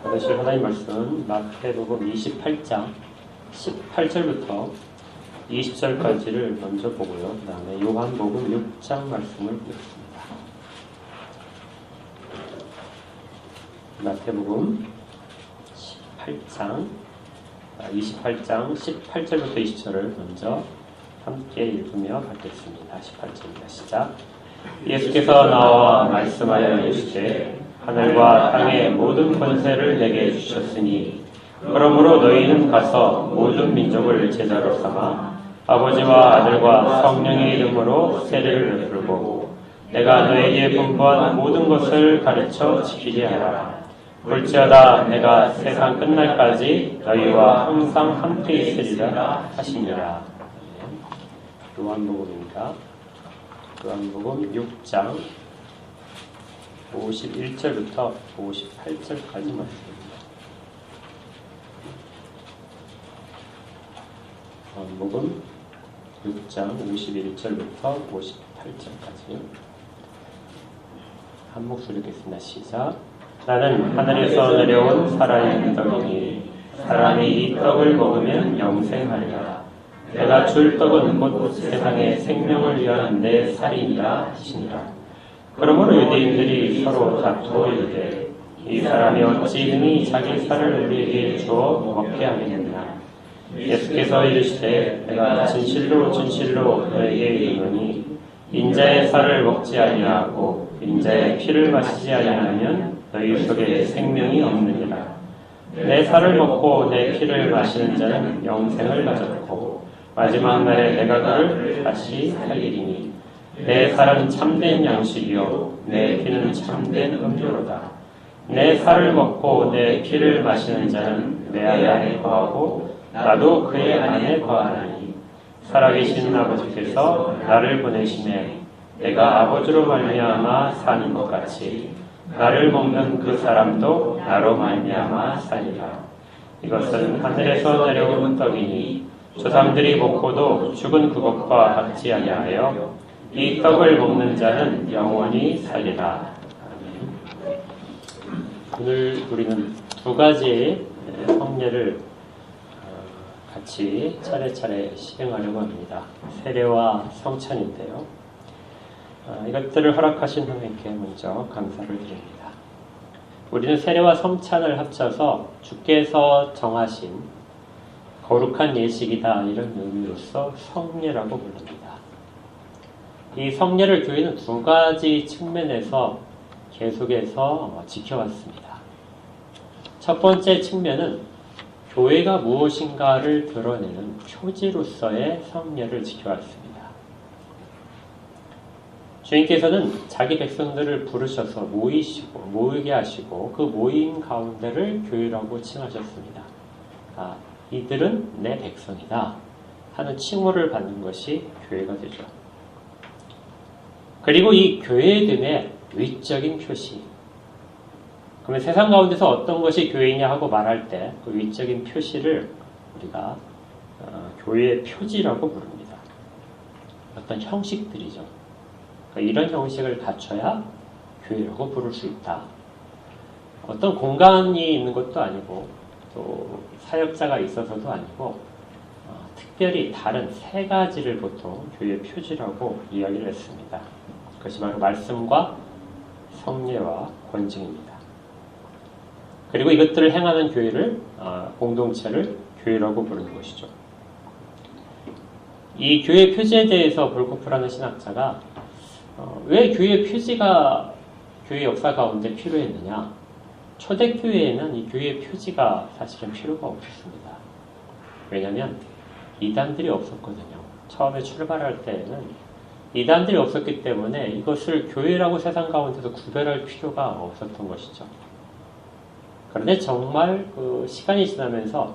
받으실 하나님 말씀은 마태복음 28장 18절부터 20절까지를 먼저 보고요. 그 다음에 요한복음 6장 말씀을 보겠습니다. 마태복음 28장 18절부터 20절을 먼저 함께 읽으며 받겠습니다. 18절입니다. 시작. 예수께서 나와 말씀하여 이르시되 하늘과 땅의 모든 권세를 내게 주셨으니 그러므로 너희는 가서 모든 민족을 제자로 삼아 아버지와 아들과 성령의 이름으로 세례를 베풀고 내가 너에게 분부한 모든 것을 가르쳐 지키게 하라. 볼지어다 내가 세상 끝날까지 너희와 항상 함께 있으리라 하시니라. 요한복음입니다. 요한복음 6장 51절부터 58절까지 말씀입니다. 요한복음 6장 51절부터 58절까지 한 목소리 읽겠습니다. 시작. 나는 하늘에서 내려온 살아있는 떡이니 사람이 이 떡을 먹으면 영생하리라. 내가 줄 떡은 곧 세상의 생명을 위하는 내 살이니라 하시니라. 그러므로 유대인들이 서로 다투어 이르되 이 사람이 어찌 능히 자기 살을 우리에게 주어 먹게 하겠느냐. 예수께서 이르시되 내가 진실로 진실로 너에게 이르노니 인자의 살을 먹지 아니하고 인자의 피를 마시지 아니하면 너희 속에 생명이 없느니라. 내 살을 먹고 내 피를 마시는 자는 영생을 가졌고 마지막 날에 내가 그를 다시 살리리니 내 살은 참된 양식이요 내 피는 참된 음료로다. 내 살을 먹고 내 피를 마시는 자는 내 안에 거하고 나도 그의 안에 거하나니 살아계신 아버지께서 나를 보내시매 내가 아버지로 말미암아 사는 것 같이 나를 먹는 그 사람도 나로 말미암아 살리라. 이것은 하늘에서 내려온 떡이니 조상들이 먹고도 죽은 그것과 같지 아니하여 이 떡을 먹는 자는 영원히 살리라. 오늘 우리는 두 가지의 성례를 같이 차례차례 시행하려고 합니다. 세례와 성찬인데요. 이것들을 허락하신 하나님께 먼저 감사를 드립니다. 우리는 세례와 성찬을 합쳐서 주께서 정하신 거룩한 예식이다 이런 의미로서 성례라고 부릅니다. 이 성례를 교회는 두 가지 측면에서 계속해서 지켜왔습니다. 첫 번째 측면은 교회가 무엇인가를 드러내는 표지로서의 성례를 지켜왔습니다. 주님께서는 자기 백성들을 부르셔서 모이게 하시고 그 모임 가운데를 교회라고 칭하셨습니다. 이들은 내 백성이다 하는 칭호를 받는 것이 교회가 되죠. 그리고 이 교회됨의 위적인 표시. 그러면 세상 가운데서 어떤 것이 교회이냐 하고 말할 때 그 위적인 표시를 우리가 교회의 표지라고 부릅니다. 어떤 형식들이죠. 그러니까 이런 형식을 갖춰야 교회라고 부를 수 있다. 어떤 공간이 있는 것도 아니고 또 사역자가 있어서도 아니고 특별히 다른 세 가지를 보통 교회의 표지라고 이야기를 했습니다. 그것이 바로 말씀과 성례와 권징입니다. 그리고 이것들을 행하는 교회를 공동체를 교회라고 부르는 것이죠. 이 교회 표지에 대해서 볼코프라는 신학자가 왜 교회 표지가 교회 역사 가운데 필요했느냐? 초대교회에는 이 교회의 표지가 사실은 필요가 없었습니다. 왜냐하면 이단들이 없었거든요. 처음에 출발할 때에는 이단들이 없었기 때문에 이것을 교회라고 세상 가운데서 구별할 필요가 없었던 것이죠. 그런데 정말 그 시간이 지나면서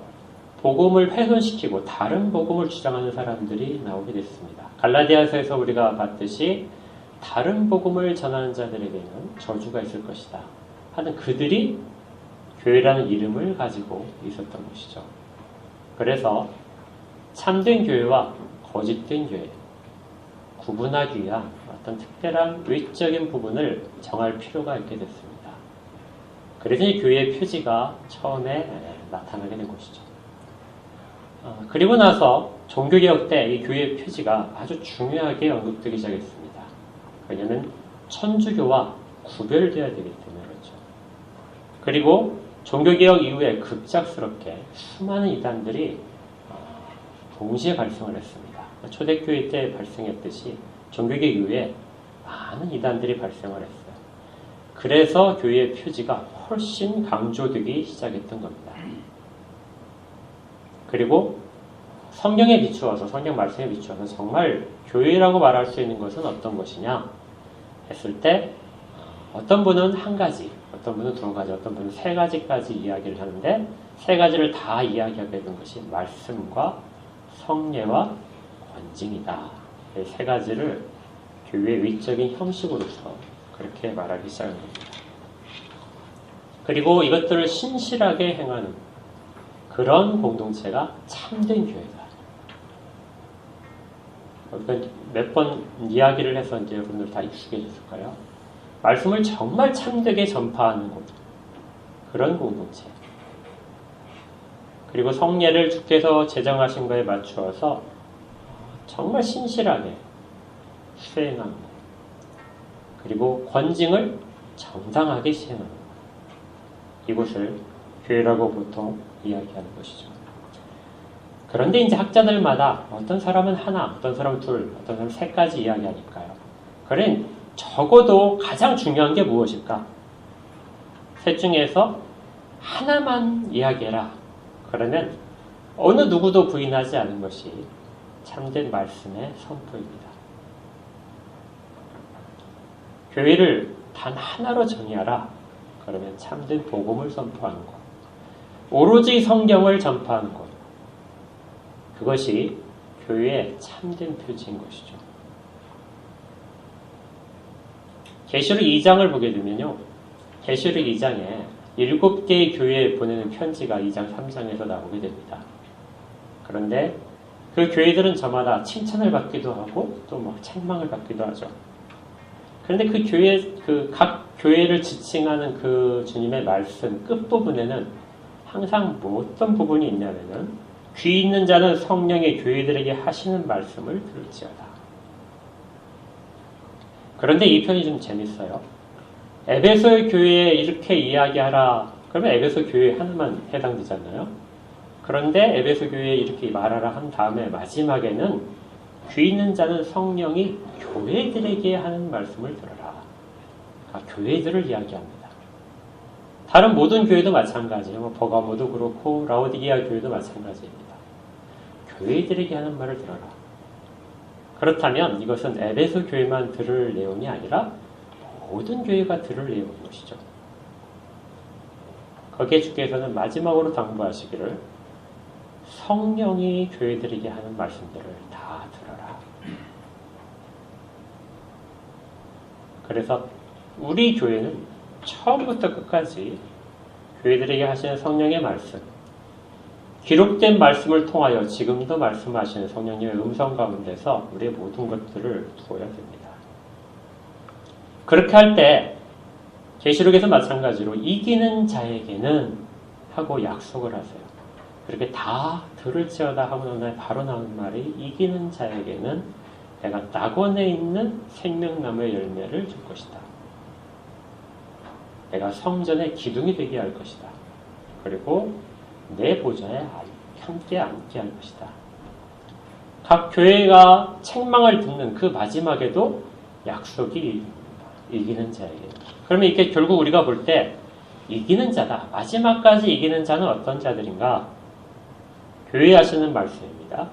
복음을 훼손시키고 다른 복음을 주장하는 사람들이 나오게 됐습니다. 갈라디아서에서 우리가 봤듯이 다른 복음을 전하는 자들에게는 저주가 있을 것이다 하는 그들이 교회라는 이름을 가지고 있었던 것이죠. 그래서 참된 교회와 거짓된 교회 구분하기 위한 어떤 특별한 외적인 부분을 정할 필요가 있게 됐습니다. 그래서 이 교회의 표지가 처음에 나타나게 된 것이죠. 그리고 나서 종교개혁 때 이 교회의 표지가 아주 중요하게 언급되기 시작했습니다. 왜냐하면 천주교와 구별되어야 되기 때문에 그렇죠. 그리고 종교개혁 이후에 급작스럽게 수많은 이단들이 동시에 발생을 했습니다. 초대교회 때 발생했듯이 종교개혁 이후에 많은 이단들이 발생을 했어요. 그래서 교회의 표지가 훨씬 강조되기 시작했던 겁니다. 그리고 성경에 비추어서, 성경 말씀에 비추어서 정말 교회라고 말할 수 있는 것은 어떤 것이냐 했을 때 어떤 분은 한 가지, 어떤 분은 두 가지, 어떤 분은 세 가지까지 이야기를 하는데 세 가지를 다 이야기하게 된 것이 말씀과 성례와 권징이다. 이 세 가지를 교회의 위적인 형식으로서 그렇게 말하기 시작한 겁니다. 그리고 이것들을 신실하게 행하는 그런 공동체가 참된 교회다. 몇 번 이야기를 해서 이제 여러분들 다 익숙해졌을까요? 말씀을 정말 참되게 전파하는 곳, 그런 공동체. 그리고 성례를 주께서 제정하신 거에 맞추어서 정말 신실하게 수행하는 것. 그리고 권징을 정당하게 시행하는 것. 이곳을 교회라고 보통 이야기하는 것이죠. 그런데 이제 학자들마다 어떤 사람은 하나, 어떤 사람은 둘, 어떤 사람은 세까지 이야기하니까요. 그러니 적어도 가장 중요한 게 무엇일까? 셋 중에서 하나만 이야기해라. 그러면 어느 누구도 부인하지 않은 것이 참된 말씀의 선포입니다. 교회를 단 하나로 정의하라. 그러면 참된 복음을 선포하는 것. 오로지 성경을 전파하는 것. 그것이 교회의 참된 표지인 것이죠. 계시록 2장을 보게 되면요. 계시록 2장에 7개의 교회에 보내는 편지가 2장, 3장에서 나오게 됩니다. 그런데 그 교회들은 저마다 칭찬을 받기도 하고 또 뭐 책망을 받기도 하죠. 그런데 각 교회를 지칭하는 그 주님의 말씀 끝부분에는 항상 어떤 부분이 있냐면은 귀 있는 자는 성령의 교회들에게 하시는 말씀을 들을지어다. 그런데 이 편이 좀 재밌어요. 에베소 교회에 이렇게 이야기하라. 그러면 에베소 교회 하나만 해당되잖아요. 그런데 에베소 교회에 이렇게 말하라 한 다음에 마지막에는 귀 있는 자는 성령이 교회들에게 하는 말씀을 들어라. 교회들을 이야기합니다. 다른 모든 교회도 마찬가지예요. 버가모도 그렇고 라오디게아 교회도 마찬가지입니다. 교회들에게 하는 말을 들어라. 그렇다면 이것은 에베소 교회만 들을 내용이 아니라 모든 교회가 들을 내용인 것이죠. 거기에 주께서는 마지막으로 당부하시기를 성령이 교회들에게 하는 말씀들을 다 들어라. 그래서 우리 교회는 처음부터 끝까지 교회들에게 하시는 성령의 말씀, 기록된 말씀을 통하여 지금도 말씀하시는 성령님의 음성 가운데서 우리의 모든 것들을 두어야 됩니다. 그렇게 할 때 계시록에서 마찬가지로 이기는 자에게는 하고 약속을 하세요. 그렇게 다 들을지어다 하고 난 다음에 바로 나오는 말이 이기는 자에게는 내가 낙원에 있는 생명나무의 열매를 줄 것이다. 내가 성전의 기둥이 되게 할 것이다. 그리고 내 보좌에 함께 앉게 할 것이다. 각 교회가 책망을 듣는 그 마지막에도 약속이 이기는 자에게. 그러면 이게 결국 우리가 볼 때 이기는 자다. 마지막까지 이기는 자는 어떤 자들인가? 교회 하시는 말씀입니다.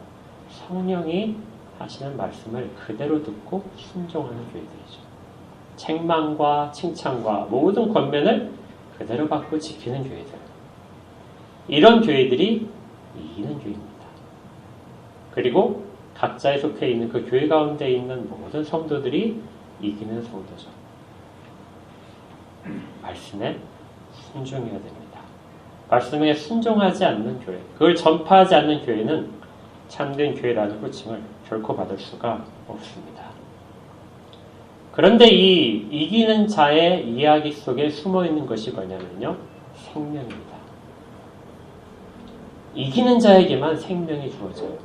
성령이 하시는 말씀을 그대로 듣고 순종하는 교회들이죠. 책망과 칭찬과 모든 권면을 그대로 받고 지키는 교회들. 이런 교회들이 이기는 교회입니다. 그리고 각자에 속해 있는 그 교회 가운데 있는 모든 성도들이 이기는 성도죠. 말씀에 순종해야 됩니다. 말씀에 순종하지 않는 교회, 그걸 전파하지 않는 교회는 참된 교회라는 호칭을 결코 받을 수가 없습니다. 그런데 이 이기는 자의 이야기 속에 숨어 있는 것이 뭐냐면요. 생명입니다. 이기는 자에게만 생명이 주어져요.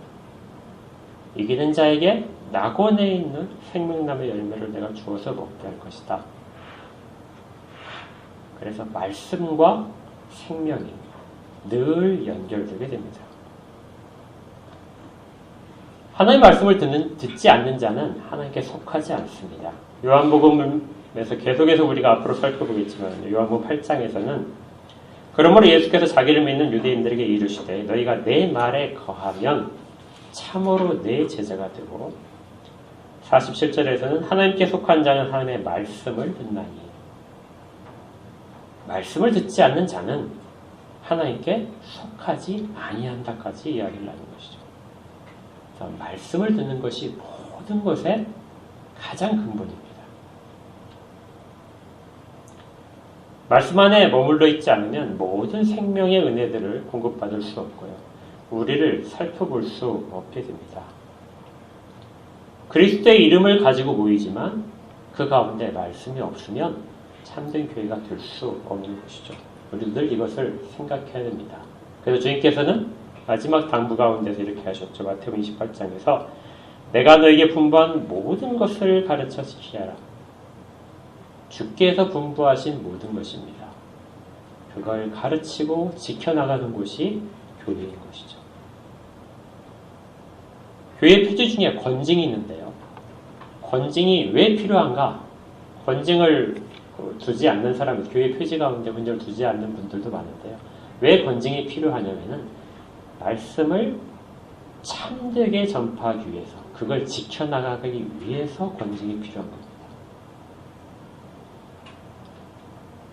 이기는 자에게 낙원에 있는 생명나무의 열매를 내가 주어서 먹게 할 것이다. 그래서 말씀과 생명이 늘 연결되게 됩니다. 하나님의 말씀을 듣지 않는 자는 하나님께 속하지 않습니다. 요한복음에서 계속해서 우리가 앞으로 살펴보겠지만 요한복음 8장에서는 그러므로 예수께서 자기를 믿는 유대인들에게 이르시되 너희가 내 말에 거하면 참으로 내 제자가 되고 47절에서는 하나님께 속한 자는 하나님의 말씀을 듣나니 말씀을 듣지 않는 자는 하나님께 속하지 아니한다까지 이야기를 하는 것이죠. 말씀을 듣는 것이 모든 것의 가장 근본입니다. 말씀 안에 머물러 있지 않으면 모든 생명의 은혜들을 공급받을 수 없고요. 우리를 살펴볼 수 없게 됩니다. 그리스도의 이름을 가지고 모이지만 그 가운데 말씀이 없으면 참된 교회가 될 수 없는 것이죠. 우리도 늘 이것을 생각해야 됩니다. 그래서 주님께서는 마지막 당부 가운데서 이렇게 하셨죠. 마태복음 28장에서 내가 너에게 분부한 모든 것을 가르쳐 지키게 하라. 주께서 분부하신 모든 것입니다. 그걸 가르치고 지켜나가는 곳이 교회인 것이죠. 교회 표지 중에 권징이 있는데요. 권징이 왜 필요한가? 권징을 두지 않는 사람이 교회 표지 가운데 권징을 두지 않는 분들도 많은데요. 왜 권징이 필요하냐면은 말씀을 참되게 전파하기 위해서 그걸 지켜나가기 위해서 권징이 필요한 겁니다.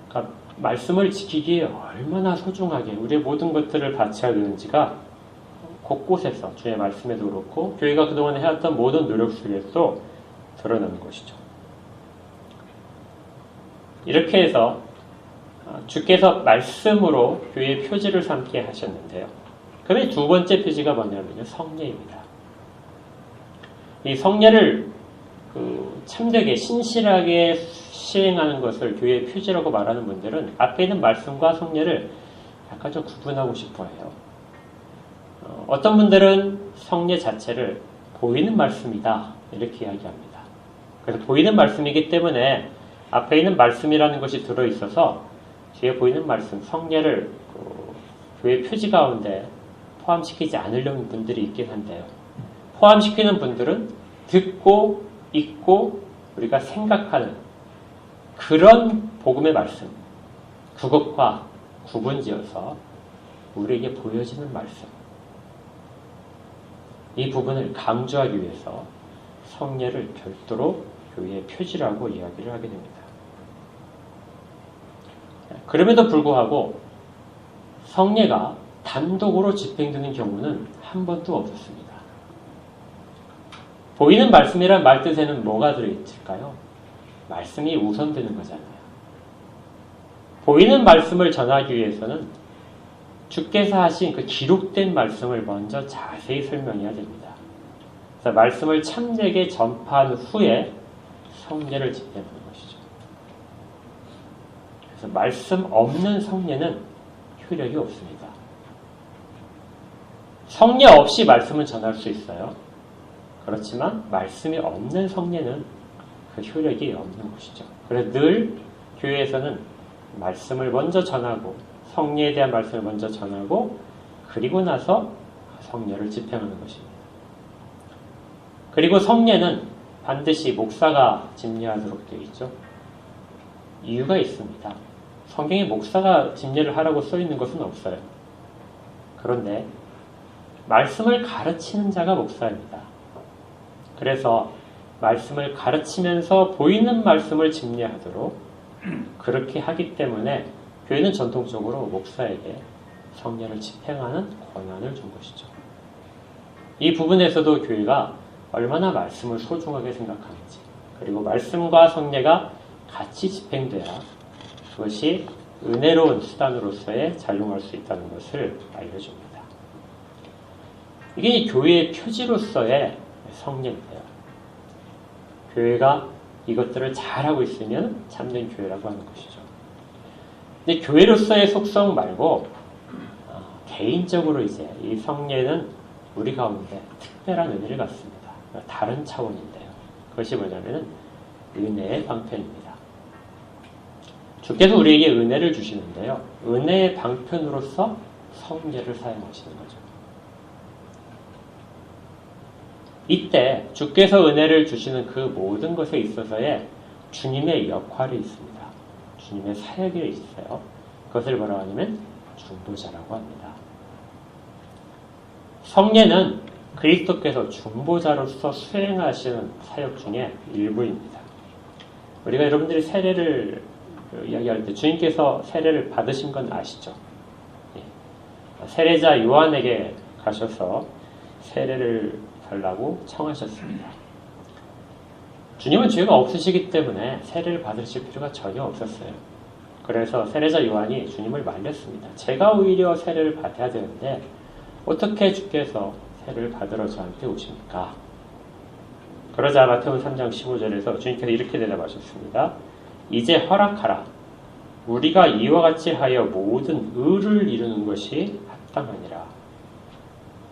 그러니까 말씀을 지키기에 얼마나 소중하게 우리의 모든 것들을 바쳐야 되는지가 곳곳에서 주의 말씀에도 그렇고 교회가 그동안 해왔던 모든 노력 속에서 드러나는 것이죠. 이렇게 해서 주께서 말씀으로 교회의 표지를 삼게 하셨는데요. 그러면 두 번째 표지가 뭐냐면요. 성례입니다. 이 성례를 참되게 신실하게 시행하는 것을 교회의 표지라고 말하는 분들은 앞에 있는 말씀과 성례를 약간 좀 구분하고 싶어 해요. 어떤 분들은 성례 자체를 보이는 말씀이다 이렇게 이야기합니다. 그래서 보이는 말씀이기 때문에 앞에 있는 말씀이라는 것이 들어있어서 뒤에 보이는 말씀, 성례를 교회 표지 가운데 포함시키지 않으려는 분들이 있긴 한데요. 포함시키는 분들은 듣고 읽고 우리가 생각하는 그런 복음의 말씀, 그것과 구분지어서 우리에게 보여지는 말씀, 이 부분을 강조하기 위해서 성례를 별도로 교회의 표지라고 이야기를 하게 됩니다. 그럼에도 불구하고 성례가 단독으로 집행되는 경우는 한 번도 없었습니다. 보이는 말씀이란 말 뜻에는 뭐가 들어있을까요? 말씀이 우선되는 거잖아요. 보이는 말씀을 전하기 위해서는 주께서 하신 그 기록된 말씀을 먼저 자세히 설명해야 됩니다. 그래서 말씀을 참되게 전파한 후에 성례를 집행하는 것이죠. 그래서 말씀 없는 성례는 효력이 없습니다. 성례 없이 말씀을 전할 수 있어요. 그렇지만 말씀이 없는 성례는 그 효력이 없는 것이죠. 그래서 늘 교회에서는 말씀을 먼저 전하고 성례에 대한 말씀을 먼저 전하고 그리고 나서 성례를 집행하는 것입니다. 그리고 성례는 반드시 목사가 집례하도록 되어 있죠. 이유가 있습니다. 성경에 목사가 집례를 하라고 써 있는 것은 없어요. 그런데 말씀을 가르치는 자가 목사입니다. 그래서 말씀을 가르치면서 보이는 말씀을 집례하도록 그렇게 하기 때문에 교회는 전통적으로 목사에게 성례를 집행하는 권한을 준 것이죠. 이 부분에서도 교회가 얼마나 말씀을 소중하게 생각하는지, 그리고 말씀과 성례가 같이 집행돼야 그것이 은혜로운 수단으로서의 작용할 수 있다는 것을 알려줍니다. 이게 교회의 표지로서의 성례인데요. 교회가 이것들을 잘하고 있으면 참된 교회라고 하는 것이죠. 근데 교회로서의 속성 말고 개인적으로 이제 이 성례는 우리 가운데 특별한 의미를 갖습니다. 다른 차원인데요. 그것이 뭐냐면은 은혜의 방편입니다. 주께서 우리에게 은혜를 주시는데요. 은혜의 방편으로서 성례를 사용하시는 거죠. 이때 주께서 은혜를 주시는 그 모든 것에 있어서의 주님의 역할이 있습니다. 주님의 사역이 있어요. 그것을 뭐라고 하냐면 중보자라고 합니다. 성례는 그리스도께서 중보자로서 수행하시는 사역 중에 일부입니다. 우리가 여러분들이 세례를 이야기할 때 주님께서 세례를 받으신 건 아시죠? 세례자 요한에게 가셔서 세례를 달라고 청하셨습니다. 주님은 죄가 없으시기 때문에 세례를 받으실 필요가 전혀 없었어요. 그래서 세례자 요한이 주님을 말렸습니다. 제가 오히려 세례를 받아야 되는데 어떻게 주께서 세례를 받으러 저한테 오십니까? 그러자 마태복음 3장 15절에서 주님께서 이렇게 대답하셨습니다. 이제 허락하라. 우리가 이와 같이 하여 모든 의를 이루는 것이 합당하니라.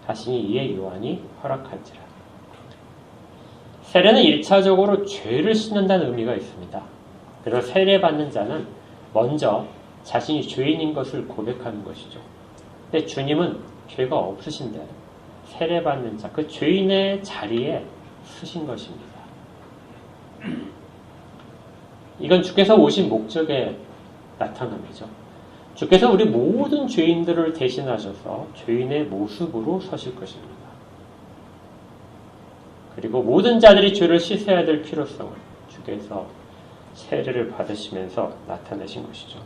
하시니 이에 요한이 허락한지라. 세례는 1차적으로 죄를 씻는다는 의미가 있습니다. 그래서 세례받는 자는 먼저 자신이 죄인인 것을 고백하는 것이죠. 근데 주님은 죄가 없으신데 세례받는 자, 그 죄인의 자리에 쓰신 것입니다. 이건 주께서 오신 목적의 나타남이죠. 주께서 우리 모든 죄인들을 대신하셔서 죄인의 모습으로 서실 것입니다. 그리고 모든 자들이 죄를 씻어야 될 필요성을 주께서 세례를 받으시면서 나타내신 것이죠.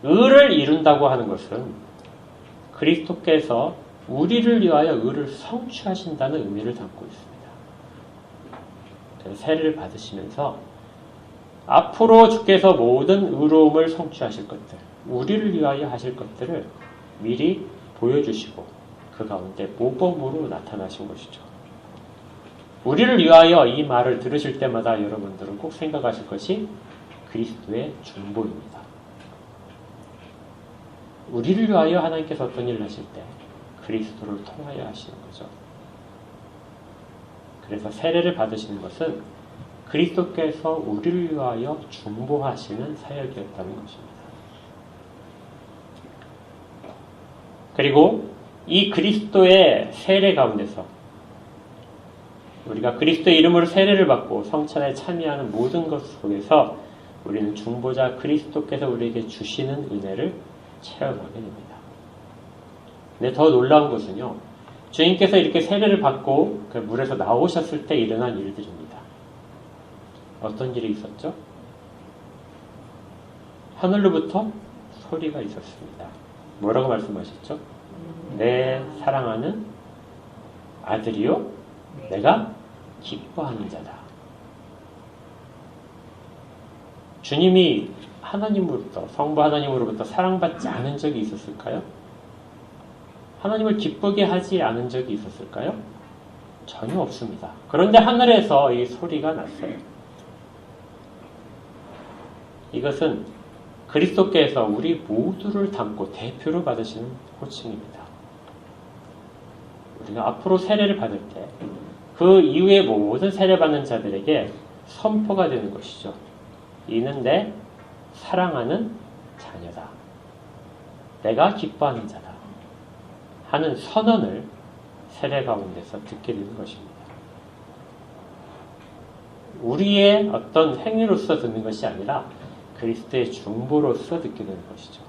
의를 이룬다고 하는 것은 그리스도께서 우리를 위하여 의를 성취하신다는 의미를 담고 있습니다. 그래서 세례를 받으시면서 앞으로 주께서 모든 의로움을 성취하실 것들, 우리를 위하여 하실 것들을 미리 보여주시고 그 가운데 모범으로 나타나신 것이죠. 우리를 위하여 이 말을 들으실 때마다 여러분들은 꼭 생각하실 것이 그리스도의 중보입니다. 우리를 위하여 하나님께서 어떤 일을 하실 때 그리스도를 통하여 하시는 거죠. 그래서 세례를 받으시는 것은 그리스도께서 우리를 위하여 중보하시는 사역이었다는 것입니다. 그리고 이 그리스도의 세례 가운데서 우리가 그리스도의 이름으로 세례를 받고 성찬에 참여하는 모든 것 속에서 우리는 중보자 그리스도께서 우리에게 주시는 은혜를 체험하게 됩니다. 근데 더 놀라운 것은요, 주님께서 이렇게 세례를 받고 그 물에서 나오셨을 때 일어난 일들입니다. 어떤 일이 있었죠? 하늘로부터 소리가 있었습니다. 뭐라고 말씀하셨죠? 내 사랑하는 아들이요, 내가 기뻐하는 자다. 주님이 하나님으로부터, 성부 하나님으로부터 사랑받지 않은 적이 있었을까요? 하나님을 기쁘게 하지 않은 적이 있었을까요? 전혀 없습니다. 그런데 하늘에서 이 소리가 났어요. 이것은 그리스도께서 우리 모두를 담고 대표로 받으시는 호칭입니다. 우리가 앞으로 세례를 받을 때 그 이후에 모든 세례받는 자들에게 선포가 되는 것이죠. 이는 내 사랑하는 자녀다. 내가 기뻐하는 자다. 하는 선언을 세례 가운데서 듣게 되는 것입니다. 우리의 어떤 행위로서 듣는 것이 아니라 그리스도의 중보로서 듣게 되는 것이죠.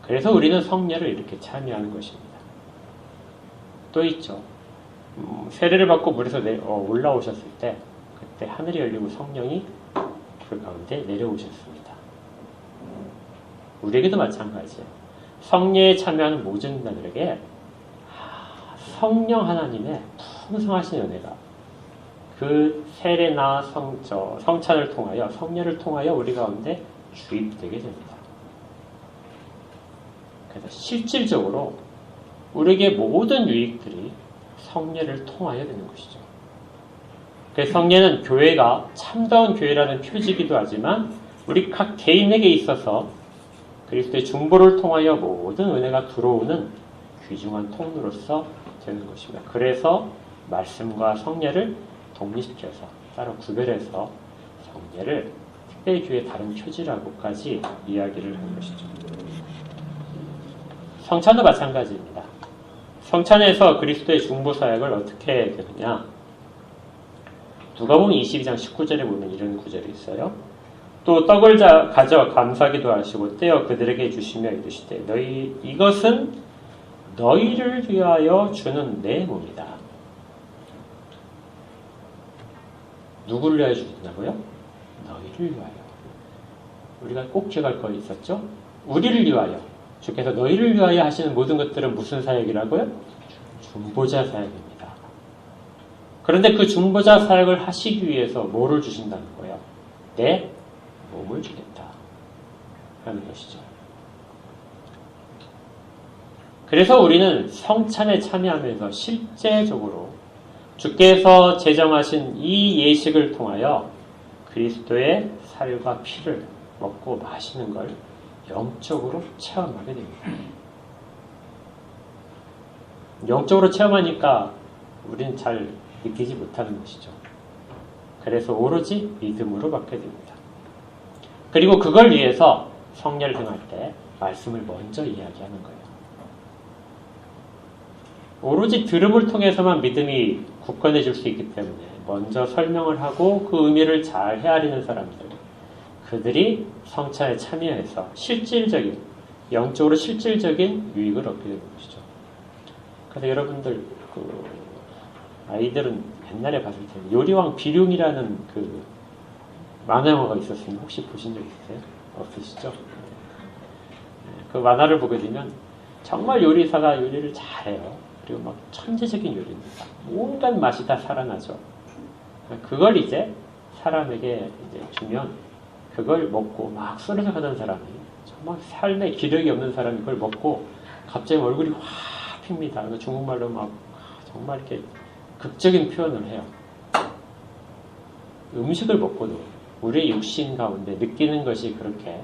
그래서 우리는 성례를 이렇게 참여하는 것입니다. 또 있죠. 세례를 받고 물에서 올라오셨을 때 그때 하늘이 열리고 성령이 그 가운데 내려오셨습니다. 우리에게도 마찬가지예요. 성례에 참여하는 모든 자들에게 성령 하나님의 풍성하신 은혜가 그 세례나 성찬을 통하여 성례를 통하여 우리 가운데 주입되게 됩니다. 그래서 실질적으로 우리에게 모든 유익들이 성례를 통하여 되는 것이죠. 그래서 성례는 교회가 참다운 교회라는 표지이기도 하지만 우리 각 개인에게 있어서 그리스도의 중보를 통하여 모든 은혜가 들어오는 귀중한 통로로서 되는 것입니다. 그래서 말씀과 성례를 독립시켜서 따로 구별해서 성례를 특별히 교회의 다른 표지라고까지 이야기를 한 것이죠. 성찬도 마찬가지입니다. 성찬에서 그리스도의 중보 사역을 어떻게 되느냐? 누가복음 22장 19절에 보면 이런 구절이 있어요. 또 떡을 가져 감사기도 하시고 떼어 그들에게 주시며 이르시되 이것은 너희를 위하여 주는 내 몸이다. 누구를 위하여 주신다고요? 너희를 위하여. 우리가 꼭 기억할 거 있었죠? 우리를 위하여. 주께서 너희를 위하여 하시는 모든 것들은 무슨 사역이라고요? 중보자 사역입니다. 그런데 그 중보자 사역을 하시기 위해서 뭐를 주신다는 거예요? 내 몸을 주겠다 하는 것이죠. 그래서 우리는 성찬에 참여하면서 실제적으로 주께서 제정하신 이 예식을 통하여 그리스도의 살과 피를 먹고 마시는 걸 영적으로 체험하게 됩니다. 영적으로 체험하니까 우리는 잘 느끼지 못하는 것이죠. 그래서 오로지 믿음으로 받게 됩니다. 그리고 그걸 위해서 성례를 행할 때 말씀을 먼저 이야기하는 거예요. 오로지 들음을 통해서만 믿음이 굳건해질 수 있기 때문에 먼저 설명을 하고 그 의미를 잘 헤아리는 사람들, 그들이 성찬에 참여해서 실질적인, 영적으로 실질적인 유익을 얻게 되는 것이죠. 그래서 여러분들, 아이들은 옛날에 봤을 때 요리왕 비룡이라는 그 만화 영화가 있었으면 혹시 보신 적 있으세요? 없으시죠? 그 만화를 보게 되면 정말 요리사가 요리를 잘해요. 그리고 막 천재적인 요리입니다. 온갖 맛이 다 살아나죠. 그걸 이제 사람에게 이제 주면 그걸 먹고 막 쓰러져 가던 사람이 정말 삶에 기력이 없는 사람이 그걸 먹고 갑자기 얼굴이 확 핍니다. 중국말로 막 정말 이렇게 극적인 표현을 해요. 음식을 먹고도 우리의 육신 가운데 느끼는 것이 그렇게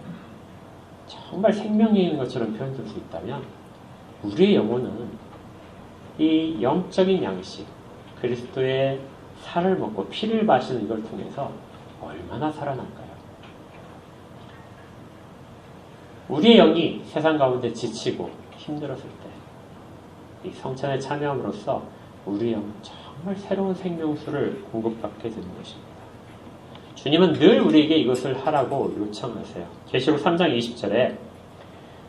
정말 생명이 있는 것처럼 표현될 수 있다면 우리의 영혼은 이 영적인 양식, 그리스도의 살을 먹고 피를 마시는 이걸 통해서 얼마나 살아날까요? 우리의 영이 세상 가운데 지치고 힘들었을 때 이 성찬에 참여함으로써 우리의 영은 정말 새로운 생명수를 공급받게 되는 것입니다. 주님은 늘 우리에게 이것을 하라고 요청하세요. 계시록 3장 20절에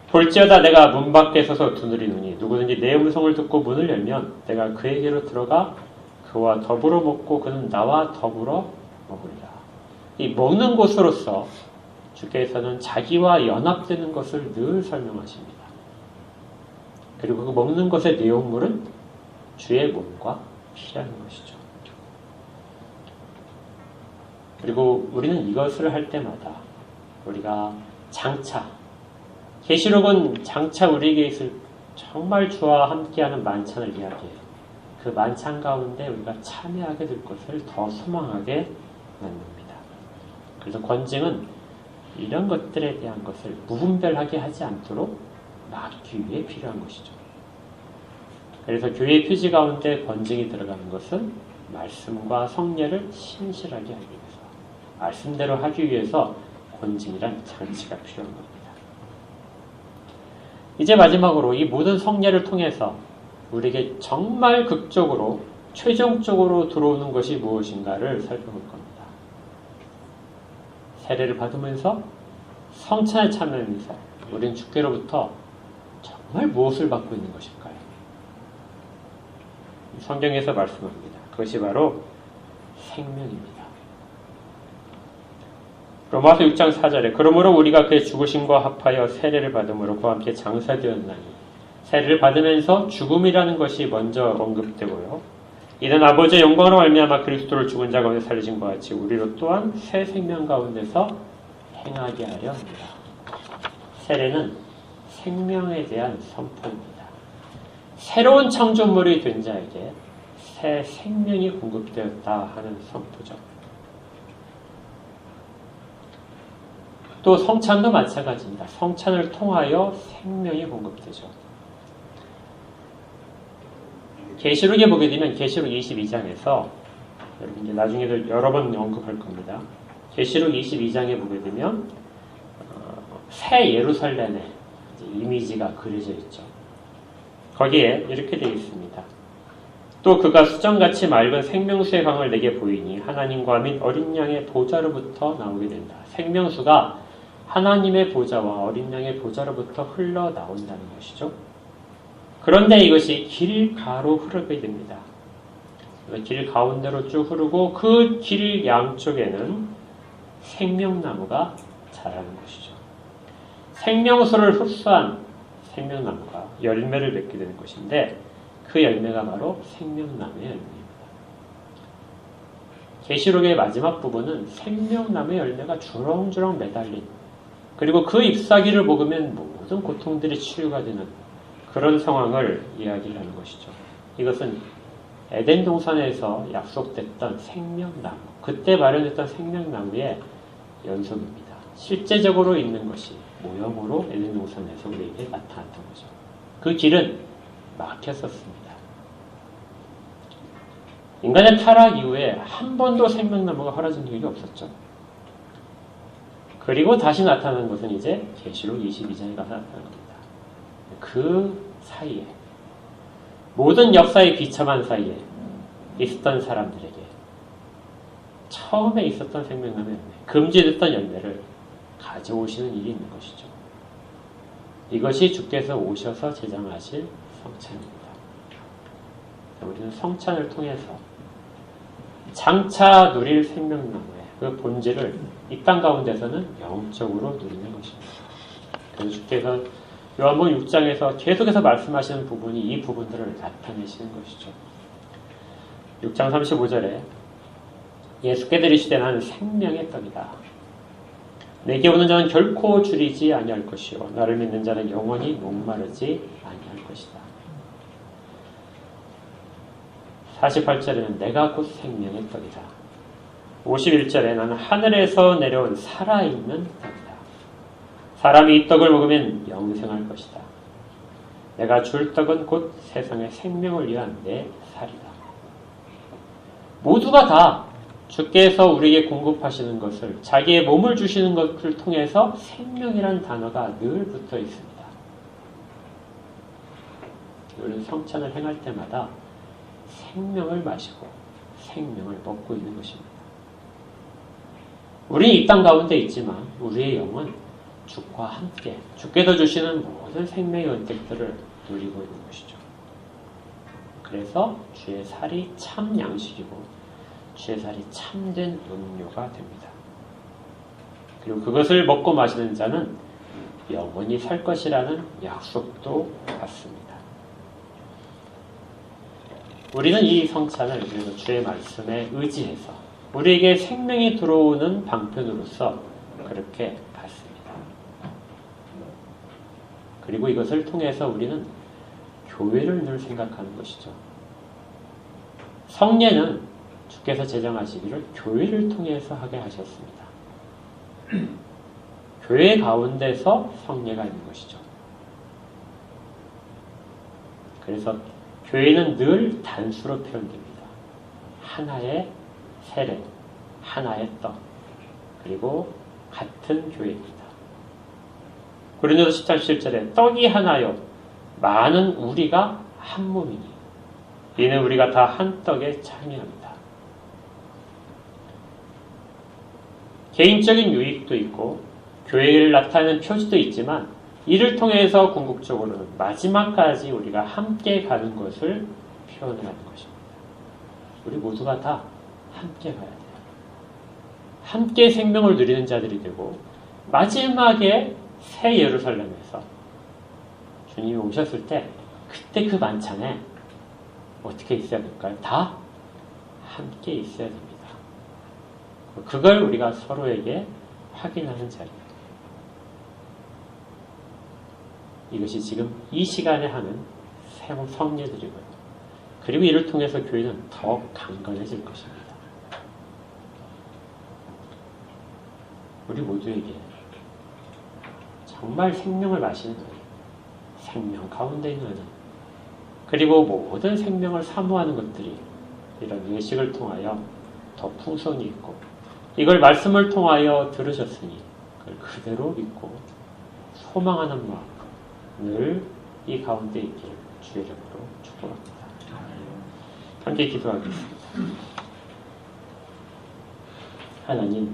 볼지어다 내가 문 밖에 서서 두드리노니 누구든지 내 음성을 듣고 문을 열면 내가 그에게로 들어가 그와 더불어 먹고 그는 나와 더불어 먹으리라. 이 먹는 곳으로서 주께서는 자기와 연합되는 것을 늘 설명하십니다. 그리고 그 먹는 것의 내용물은 주의 몸과 피라는 것이죠. 그리고 우리는 이것을 할 때마다 우리가 장차, 계시록은 장차 우리에게 있을 정말 주와 함께하는 만찬을 이야기해요. 그 만찬 가운데 우리가 참여하게 될 것을 더 소망하게 만듭니다. 그래서 권징은 이런 것들에 대한 것을 무분별하게 하지 않도록 막기 위해 필요한 것이죠. 그래서 교회의 표지 가운데 권징이 들어가는 것은 말씀과 성례를 신실하게 하기 위해서, 말씀대로 하기 위해서 권징이란 장치가 필요한 겁니다. 이제 마지막으로 이 모든 성례를 통해서 우리에게 정말 극적으로 최종적으로 들어오는 것이 무엇인가를 살펴볼 겁니다. 세례를 받으면서 성찬에 참여하면서 우리는 주께로부터 정말 무엇을 받고 있는 것일까요? 성경에서 말씀합니다. 그것이 바로 생명입니다. 로마서 6장 4절에 그러므로 우리가 그의 죽으심과 합하여 세례를 받음으로 그와 함께 장사되었나니 세례를 받으면서 죽음이라는 것이 먼저 언급되고요. 이는 아버지의 영광으로 말미암아 그리스도를 죽은 자 가운데 살리신 것 같이 우리로 또한 새 생명 가운데서 행하게 하려 합니다. 세례는 생명에 대한 선포입니다. 새로운 창조물이 된 자에게 새 생명이 공급되었다 하는 선포죠. 또 성찬도 마찬가지입니다. 성찬을 통하여 생명이 공급되죠. 계시록에 보게 되면 계시록 22장에서 여러분 이제 나중에도 여러 번 언급할 겁니다. 계시록 22장에 보게 되면 새 예루살렘의 이미지가 그려져 있죠. 거기에 이렇게 되어 있습니다. 또 그가 수정같이 맑은 생명수의 강을 내게 보이니 하나님과 및 어린 양의 보좌로부터 나오게 된다. 생명수가 하나님의 보좌와 어린 양의 보좌로부터 흘러나온다는 것이죠. 그런데 이것이 길 가로 흐르게 됩니다. 길 가운데로 쭉 흐르고 그 길 양쪽에는 생명나무가 자라는 것이죠. 생명수를 흡수한 생명나무가 열매를 맺게 되는 것인데 그 열매가 바로 생명나무의 열매입니다. 계시록의 마지막 부분은 생명나무의 열매가 주렁주렁 매달린 그리고 그 잎사귀를 먹으면 모든 고통들이 치유가 되는 그런 상황을 이야기를 하는 것이죠. 이것은 에덴 동산에서 약속됐던 생명나무, 그때 마련했던 생명나무의 연속입니다. 실제적으로 있는 것이 모형으로 에덴 동산에서 우리에게 나타났던 거죠. 그 길은 막혔었습니다. 인간의 타락 이후에 한 번도 생명나무가 허락진 적이 없었죠. 그리고 다시 나타나는 것은 이제 계시록 22장에 가서 나타나는 겁니다. 그 사이에 모든 역사의 비참한 사이에 있었던 사람들에게 처음에 있었던 생명나무 열매, 금지됐던 열매를 가져오시는 일이 있는 것이죠. 이것이 주께서 오셔서 제정하실 성찬입니다. 우리는 성찬을 통해서 장차 누릴 생명나무의 그 본질을 이 땅 가운데서는 영적으로 누리는 것입니다. 그래서 주께서 요한복음 6장에서 계속해서 말씀하시는 부분이 이 부분들을 나타내시는 것이죠. 6장 35절에 예수께 드리시되 나는 생명의 떡이다. 내게 오는 자는 결코 줄이지 아니할 것이요 나를 믿는 자는 영원히 목마르지 아니할 것이다. 48절에는 내가 곧 생명의 떡이다. 51절에 나는 하늘에서 내려온 살아있는 떡이다. 사람이 이 떡을 먹으면 영생할 것이다. 내가 줄 떡은 곧 세상의 생명을 위한 내 살이다. 모두가 다 주께서 우리에게 공급하시는 것을 자기의 몸을 주시는 것을 통해서 생명이라는 단어가 늘 붙어 있습니다. 우리는 성찬을 행할 때마다 생명을 마시고 생명을 먹고 있는 것입니다. 우리는 이 땅 가운데 있지만 우리의 영은 주과 함께 주께서 주시는 모든 생명의 은택들을 누리고 있는 것이죠. 그래서 주의 살이 참 양식이고 주의 살이 참된 음료가 됩니다. 그리고 그것을 먹고 마시는 자는 영원히 살 것이라는 약속도 받습니다. 우리는 이 성찬을 그리고 주의 말씀에 의지해서 우리에게 생명이 들어오는 방편으로서 그렇게 받습니다. 그리고 이것을 통해서 우리는 교회를 늘 생각하는 것이죠. 성례는 주께서 제정하시기를 교회를 통해서 하게 하셨습니다. 교회 가운데서 성례가 있는 것이죠. 그래서 교회는 늘 단수로 표현됩니다. 하나의 세례, 하나의 떡, 그리고 같은 교회입니다. 고린도서 10장 7절에 떡이 하나요 많은 우리가 한 몸이니 이는 우리가 다 한 떡에 참여합니다. 개인적인 유익도 있고 교회를 나타내는 표지도 있지만 이를 통해서 궁극적으로는 마지막까지 우리가 함께 가는 것을 표현하는 것입니다. 우리 모두가 다 함께 가야 돼요. 함께 생명을 누리는 자들이 되고 마지막에 새 예루살렘에서 주님이 오셨을 때 그때 그 만찬에 어떻게 있어야 될까요? 다 함께 있어야 됩니다. 그걸 우리가 서로에게 확인하는 자리예요. 이것이 지금 이 시간에 하는 성례들이고요. 그리고 이를 통해서 교회는 더 강건해질 것입니다. 우리 모두에게 정말 생명을 마시는 은, 생명 가운데 있는 은, 그리고 모든 생명을 사모하는 것들이 이런 예식을 통하여 더 풍성히 있고, 이걸 말씀을 통하여 들으셨으니 그걸 그대로 믿고 소망하는 마음 늘 이 가운데 있기를 주의 이름으로 축복합니다. 함께 기도하겠습니다. 하나님,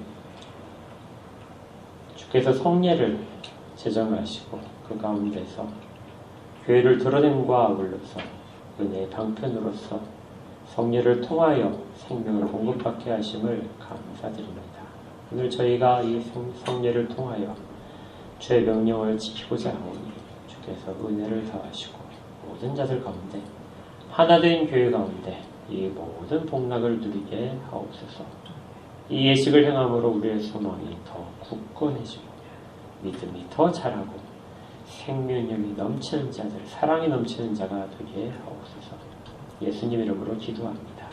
주께서 성례를 제정하시고 그 가운데서 교회를 드러냄과 아울러서 은혜의 방편으로서 성례를 통하여 생명을 공급받게 하심을 감사드립니다. 오늘 저희가 이 성례를 통하여 주의 명령을 지키고자 하오니 주께서 은혜를 더하시고 모든 자들 가운데 하나된 교회 가운데 이 모든 복락을 누리게 하옵소서. 이 예식을 행함으로 우리의 소망이 더 굳건해지고 믿음이 더 자라고 생명력이 넘치는 자들, 사랑이 넘치는 자가 되게 하옵소서. 예수님 이름으로 기도합니다.